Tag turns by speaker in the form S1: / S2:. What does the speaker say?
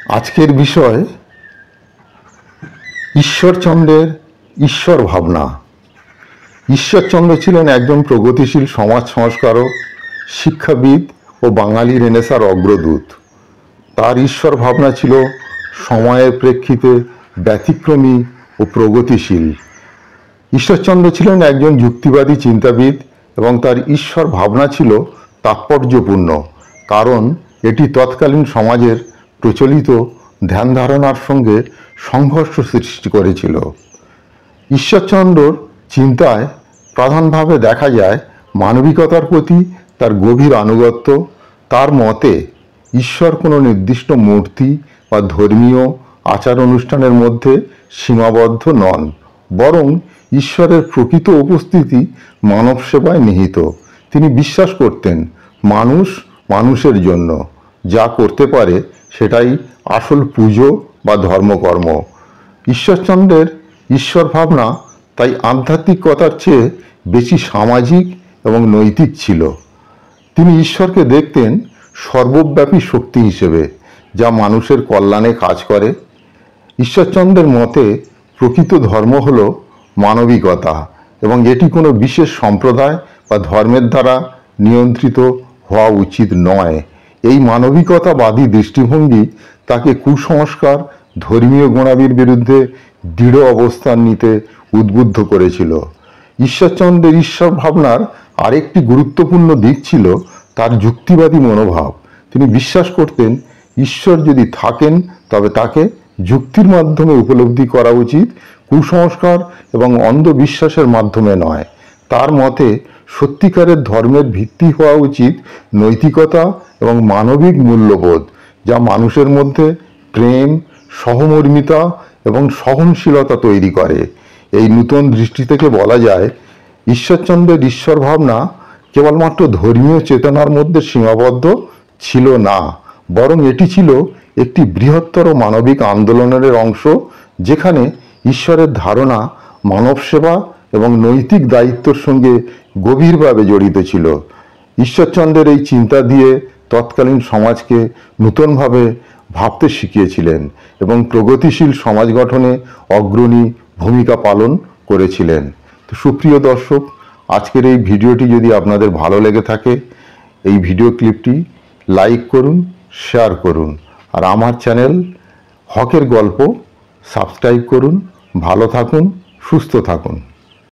S1: আজকের বিষয় ঈশ্বরচন্দ্রের ঈশ্বর ভাবনা। ঈশ্বরচন্দ্র ছিলেন একজন প্রগতিশীল সমাজ সংস্কারক, শিক্ষাবিদ ও বাঙালি রেনেসাঁর অগ্রদূত। তার ঈশ্বর ভাবনা ছিল সময়ের প্রেক্ষিতে ব্যতিক্রমী ও প্রগতিশীল। ঈশ্বরচন্দ্র ছিলেন একজন যুক্তিবাদী চিন্তাবিদ এবং তার ঈশ্বর ভাবনা ছিল তাৎপর্যপূর্ণ, কারণ এটি তৎকালীন সমাজের প্রচলিত ধ্যান ধারণার সঙ্গে সংঘর্ষ সৃষ্টি করেছিল। ঈশ্বরচন্দ্রর চিন্তায় প্রধানভাবে দেখা যায় মানবিকতার প্রতি তার গভীর আনুগত্য। তার মতে ঈশ্বর কোনো নির্দিষ্ট মূর্তি বা ধর্মীয় আচার অনুষ্ঠানের মধ্যে সীমাবদ্ধ নন, বরং ঈশ্বরের প্রকৃত উপস্থিতি মানব সেবায় নিহিত। তিনি বিশ্বাস করতেন মানুষ মানুষের জন্য যা করতে পারে সেটাই আসল পুজো বা ধর্মকর্ম। ঈশ্বরচন্দ্রের ঈশ্বর ভাবনা তাই আধ্যাত্মিকতার চেয়ে বেশি সামাজিক এবং নৈতিক ছিল। তিনি ঈশ্বরকে দেখতেন সর্বব্যাপী শক্তি হিসেবে, যা মানুষের কল্যাণে কাজ করে। ঈশ্বরচন্দ্রের মতে প্রকৃত ধর্ম হল মানবিকতা এবং এটি কোনো বিশেষ সম্প্রদায় বা ধর্মের দ্বারা নিয়ন্ত্রিত হওয়া উচিত নয়। এই মানবিকতাবাদী দৃষ্টিভঙ্গি তাকে কুসংস্কার, ধর্মীয় গোঁড়ামির বিরুদ্ধে দৃঢ় অবস্থান নিতে উদ্বুদ্ধ করেছিল। ঈশ্বরচন্দ্রের ঈশ্বর ভাবনার আরেকটি গুরুত্বপূর্ণ দিক ছিল তার যুক্তিবাদী মনোভাব। তিনি বিশ্বাস করতেন ঈশ্বর যদি থাকেন তবে তাকে যুক্তির মাধ্যমে উপলব্ধি করা উচিত, কুসংস্কার এবং অন্ধবিশ্বাসের মাধ্যমে নয়। তার মতে সত্যিকারের ধর্মের ভিত্তি হওয়া উচিত নৈতিকতা এবং মানবিক মূল্যবোধ, যা মানুষের মধ্যে প্রেম, সহমর্মিতা এবং সহনশীলতা তৈরি করে। এই নূতন দৃষ্টি থেকে বলা যায় ঈশ্বরচন্দ্রের ঈশ্বর ভাবনা কেবলমাত্র ধর্মীয় চেতনার মধ্যে সীমাবদ্ধ ছিল না, বরং এটি ছিল একটি বৃহত্তর মানবিক আন্দোলনের অংশ, যেখানে ঈশ্বরের ধারণা মানব সেবা এবং নৈতিক দায়িত্বের সঙ্গে গভীরভাবে জড়িত ছিল। ঈশ্বরচন্দ্রের এই চিন্তা দিয়ে তৎকালীন সমাজকে নূতনভাবে ভাবতে শিখিয়েছিলেন এবং প্রগতিশীল সমাজ গঠনে অগ্রণী ভূমিকা পালন করেছিলেন। তো সুপ্রিয় দর্শক, আজকের এই ভিডিওটি যদি আপনাদের ভালো লেগে থাকে, এই ভিডিও ক্লিপটি লাইক করুন, শেয়ার করুন, আর আমার চ্যানেল হকের গল্প সাবস্ক্রাইব করুন। ভালো থাকুন, সুস্থ থাকুন।